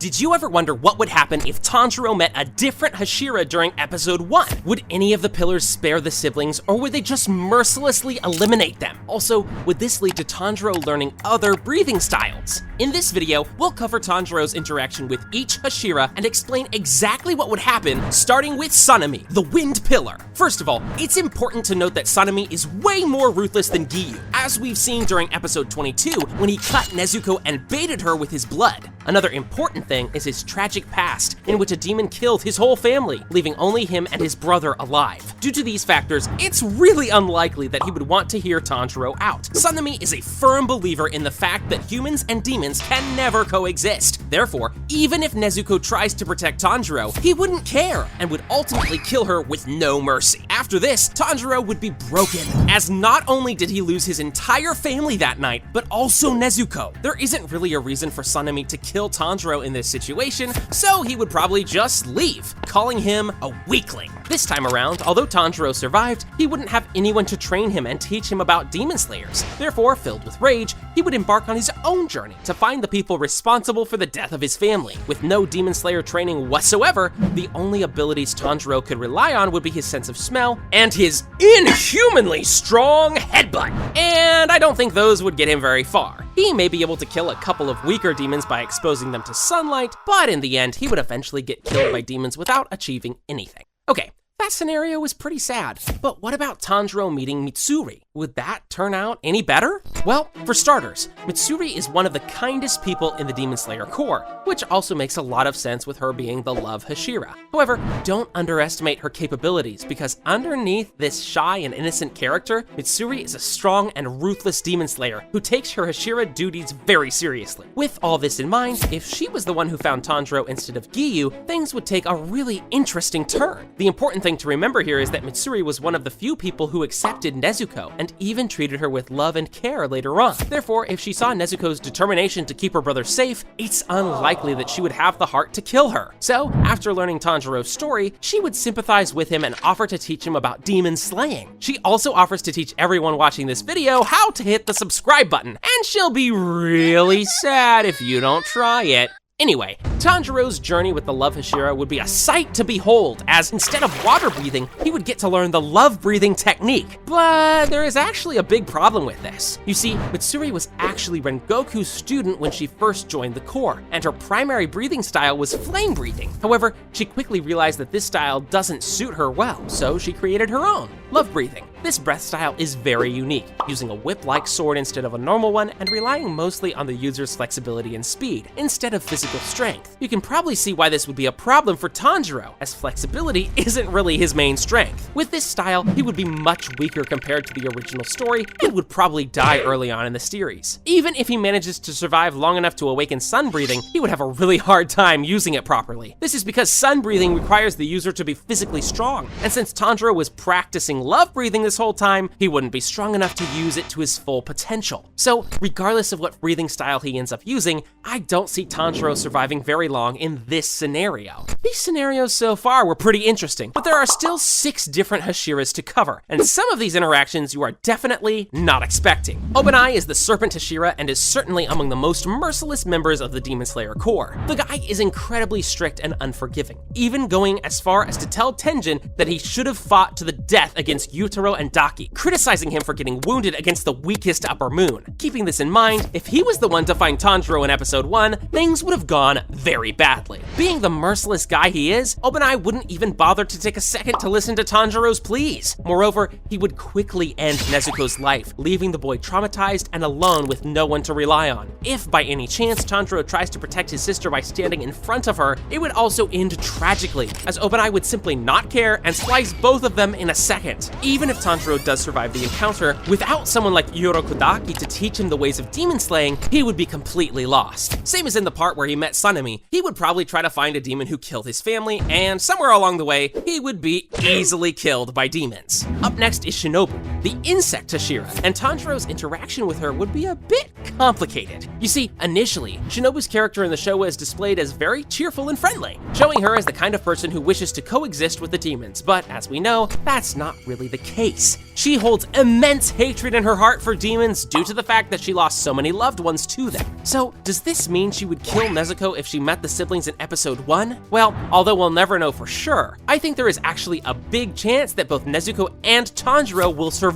Did you ever wonder what would happen if Tanjiro met a different Hashira during episode 1? Would any of the pillars spare the siblings, or would they just mercilessly eliminate them? Also, would this lead to Tanjiro learning other breathing styles? In this video, we'll cover Tanjiro's interaction with each Hashira and explain exactly what would happen, starting with Sanemi, the wind pillar. First of all, it's important to note that Sanemi is way more ruthless than Giyu, as we've seen during episode 22 when he cut Nezuko and baited her with his blood. Another important thing is his tragic past, in which a demon killed his whole family, leaving only him and his brother alive. Due to these factors, it's really unlikely that he would want to hear Tanjiro out. Sanemi is a firm believer in the fact that humans and demons can never coexist. Therefore, even if Nezuko tries to protect Tanjiro, he wouldn't care and would ultimately kill her with no mercy. After this, Tanjiro would be broken, as not only did he lose his entire family that night, but also Nezuko. There isn't really a reason for Sanemi to kill Tanjiro in this situation, so he would probably just leave, calling him a weakling. This time around, although Tanjiro survived, he wouldn't have anyone to train him and teach him about demon slayers. Therefore, filled with rage, he would embark on his own journey to find the people responsible for the death of his family. With no demon slayer training whatsoever, the only abilities Tanjiro could rely on would be his sense of smell and his inhumanly strong headbutt. And I don't think those would get him very far. He may be able to kill a couple of weaker demons by exposing them to sunlight, but in the end, he would eventually get killed by demons without achieving anything. Okay, that scenario was pretty sad, but what about Tanjiro meeting Mitsuri? Would that turn out any better? Well, for starters, Mitsuri is one of the kindest people in the Demon Slayer Corps, which also makes a lot of sense with her being the love Hashira. However, don't underestimate her capabilities, because underneath this shy and innocent character, Mitsuri is a strong and ruthless demon slayer who takes her Hashira duties very seriously. With all this in mind, if she was the one who found Tanjiro instead of Giyu, things would take a really interesting turn. The important thing to remember here is that Mitsuri was one of the few people who accepted Nezuko and even treated her with love and care later on. Therefore, if she saw Nezuko's determination to keep her brother safe, it's unlikely that she would have the heart to kill her. So, after learning Tanjiro's story, she would sympathize with him and offer to teach him about demon slaying. She also offers to teach everyone watching this video how to hit the subscribe button, and she'll be really sad if you don't try it. Anyway, Tanjiro's journey with the love Hashira would be a sight to behold, as instead of water breathing, he would get to learn the love breathing technique. But there is actually a big problem with this. You see, Mitsuri was actually Rengoku's student when she first joined the Corps, and her primary breathing style was flame breathing. However, she quickly realized that this style doesn't suit her well, so she created her own, love breathing. This breath style is very unique, using a whip-like sword instead of a normal one and relying mostly on the user's flexibility and speed, instead of physical strength. You can probably see why this would be a problem for Tanjiro, as flexibility isn't really his main strength. With this style, he would be much weaker compared to the original story and would probably die early on in the series. Even if he manages to survive long enough to awaken sun breathing, he would have a really hard time using it properly. This is because sun breathing requires the user to be physically strong, and since Tanjiro was practicing love breathing this whole time, he wouldn't be strong enough to use it to his full potential. So, regardless of what breathing style he ends up using, I don't see Tanjiro surviving very long in this scenario. These scenarios so far were pretty interesting, but there are still 6 different Hashiras to cover, and some of these interactions you are definitely not expecting. 𝐿𝐵𝐴 is the Serpent Hashira and is certainly among the most merciless members of the Demon Slayer Corps. The guy is incredibly strict and unforgiving, even going as far as to tell Tenjin that he should have fought to the death against Yutaro and Daki, criticizing him for getting wounded against the weakest upper moon. Keeping this in mind, if he was the one to find Tanjiro in episode 1, things would have gone very badly. Being the merciless guy he is, 𝐿𝐵𝐴 wouldn't even bother to take a second to listen to Tanjiro's pleas. Moreover, he would quickly end Nezuko's life, leaving the boy traumatized and alone with no one to rely on. If by any chance Tanjiro tries to protect his sister by standing in front of her, it would also end tragically, as 𝐿𝐵𝐴 would simply not care and slice both of them in a second. Even if Tanjiro does survive the encounter, without someone like Yorokodaki to teach him the ways of demon slaying, he would be completely lost. Same as in the part where he met Sanemi, he would probably try to find a demon who killed his family, and somewhere along the way, he would be easily killed by demons. Up next is Shinobu. the insect Hashira, and Tanjiro's interaction with her would be a bit complicated. You see, initially, Shinobu's character in the show was displayed as very cheerful and friendly, showing her as the kind of person who wishes to coexist with the demons, but as we know, that's not really the case. She holds immense hatred in her heart for demons due to the fact that she lost so many loved ones to them. So, does this mean she would kill Nezuko if she met the siblings in episode 1? Well, although we'll never know for sure, I think there is actually a big chance that both Nezuko and Tanjiro will survive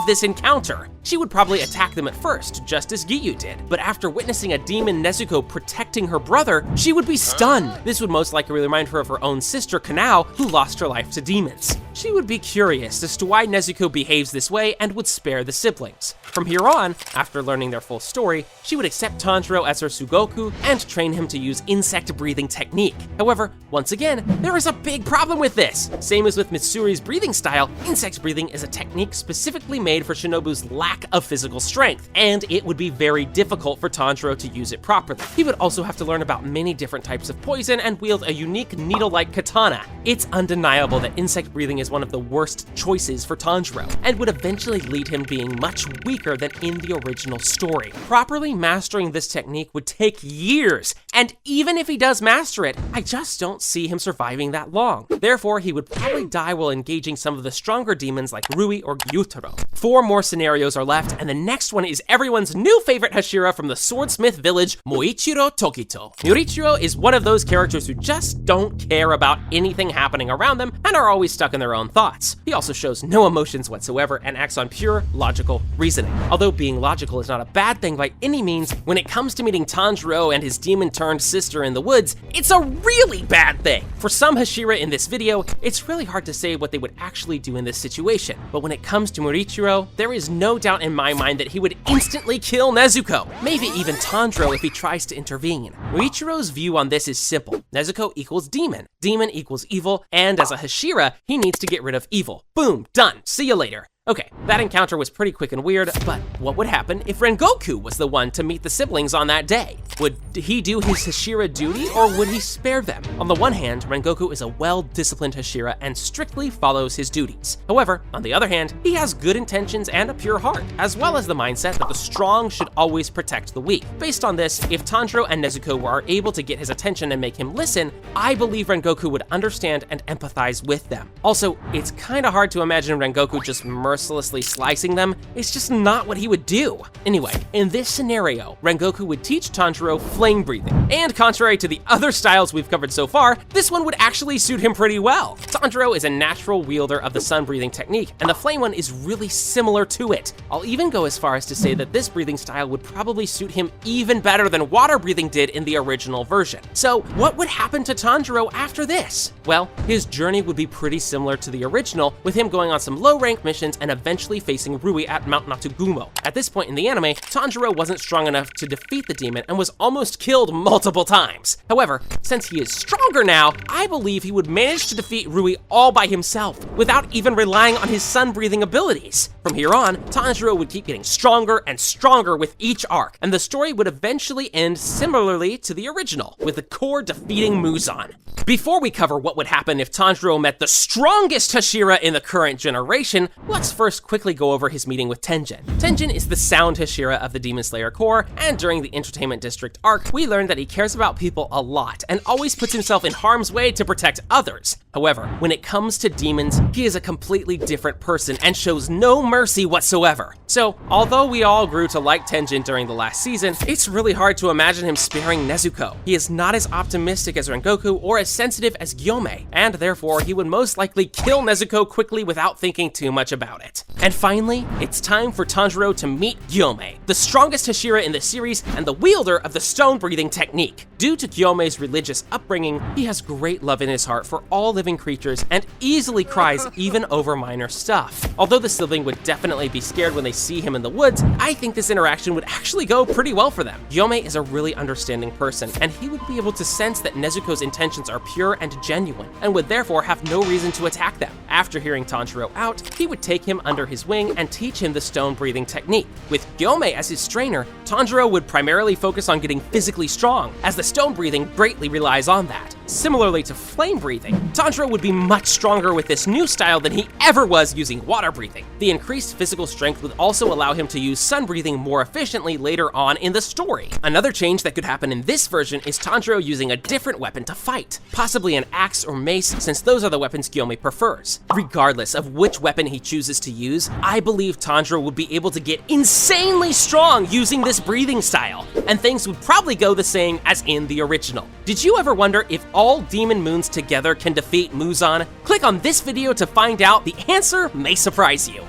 this encounter. She would probably attack them at first, just as Giyu did, but after witnessing a demon Nezuko protecting her brother, she would be stunned. This would most likely remind her of her own sister Kanao, who lost her life to demons. She would be curious as to why Nezuko behaves this way and would spare the siblings. From here on, after learning their full story, she would accept Tanjiro as her Sugoku and train him to use insect breathing technique. However, once again, there is a big problem with this. Same as with Mitsuri's breathing style, insect breathing is a technique specifically made for Shinobu's lack of physical strength, and it would be very difficult for Tanjiro to use it properly. He would also have to learn about many different types of poison and wield a unique needle-like katana. It's undeniable that insect breathing is one of the worst choices for Tanjiro, and would eventually lead him being much weaker than in the original story. Properly mastering this technique would take years, and even if he does master it, I just don't see him surviving that long. Therefore, he would probably die while engaging some of the stronger demons like Rui or Gyutaro. 4 more scenarios are left, and the next one is everyone's new favorite Hashira from the swordsmith village, Moichiro Tokito. Moichiro is one of those characters who just don't care about anything happening around them and are always stuck in their own thoughts. He also shows no emotions whatsoever and acts on pure logical reasoning. Although being logical is not a bad thing by any means, when it comes to meeting Tanjiro and his demon-turned sister in the woods, it's a really bad thing. For some Hashira in this video, it's really hard to say what they would actually do in this situation, but when it comes to Moichiro, there is no doubt in my mind that he would instantly kill Nezuko, maybe even Tanjiro if he tries to intervene. Moichiro's view on this is simple. Nezuko equals demon, demon equals evil, and as a Hashira, he needs to get rid of evil. Boom, done, see you later. Okay, that encounter was pretty quick and weird, but what would happen if Rengoku was the one to meet the siblings on that day? Would he do his Hashira duty, or would he spare them? On the one hand, Rengoku is a well-disciplined Hashira and strictly follows his duties. However, on the other hand, he has good intentions and a pure heart, as well as the mindset that the strong should always protect the weak. Based on this, if Tanjiro and Nezuko were able to get his attention and make him listen, I believe Rengoku would understand and empathize with them. Also, it's kinda hard to imagine Rengoku just mercilessly slicing them. It's just not what he would do. Anyway, in this scenario, Rengoku would teach Tanjiro flame breathing. And contrary to the other styles we've covered so far, this one would actually suit him pretty well. Tanjiro is a natural wielder of the sun breathing technique, and the flame one is really similar to it. I'll even go as far as to say that this breathing style would probably suit him even better than water breathing did in the original version. So what would happen to Tanjiro after this? Well, his journey would be pretty similar to the original, with him going on some low-rank missions and eventually facing Rui at Mount Natsugumo. At this point in the anime, Tanjiro wasn't strong enough to defeat the demon and was almost killed multiple times. However, since he is stronger now, I believe he would manage to defeat Rui all by himself, without even relying on his sun-breathing abilities. From here on, Tanjiro would keep getting stronger and stronger with each arc, and the story would eventually end similarly to the original, with the core defeating Muzan. Before we cover what would happen if Tanjiro met the strongest Hashira in the current generation, let's first quickly go over his meeting with Tenjin. Tenjin is the sound Hashira of the Demon Slayer Corps, and during the Entertainment District arc, we learned that he cares about people a lot and always puts himself in harm's way to protect others. However, when it comes to demons, he is a completely different person and shows no mercy whatsoever. So, although we all grew to like Tenjin during the last season, it's really hard to imagine him sparing Nezuko. He is not as optimistic as Rengoku or as sensitive as Gyomei, and therefore he would most likely kill Nezuko quickly without thinking too much about it. And finally, it's time for Tanjiro to meet Gyomei, the strongest Hashira in the series and the wielder of the stone-breathing technique. Due to Gyomei's religious upbringing, he has great love in his heart for all living creatures and easily cries even over minor stuff. Although the sibling would definitely be scared when they see him in the woods, I think this interaction would actually go pretty well for them. Gyomei is a really understanding person, and he would be able to sense that Nezuko's intentions are pure and genuine, and would therefore have no reason to attack them. After hearing Tanjiro out, he would take him under his wing and teach him the stone-breathing technique. With Gyomei as his trainer, Tanjiro would primarily focus on getting physically strong, as the stone breathing greatly relies on that. Similarly to flame breathing, Tanjiro would be much stronger with this new style than he ever was using water breathing. The increased physical strength would also allow him to use sun breathing more efficiently later on in the story. Another change that could happen in this version is Tanjiro using a different weapon to fight, possibly an axe or mace, since those are the weapons Gyome prefers. Regardless of which weapon he chooses to use, I believe Tanjiro would be able to get insanely strong using this breathing style, and things would probably go the same as in the original. Did you ever wonder if all demon moons together can defeat Muzan? Click on this video to find out. The answer may surprise you.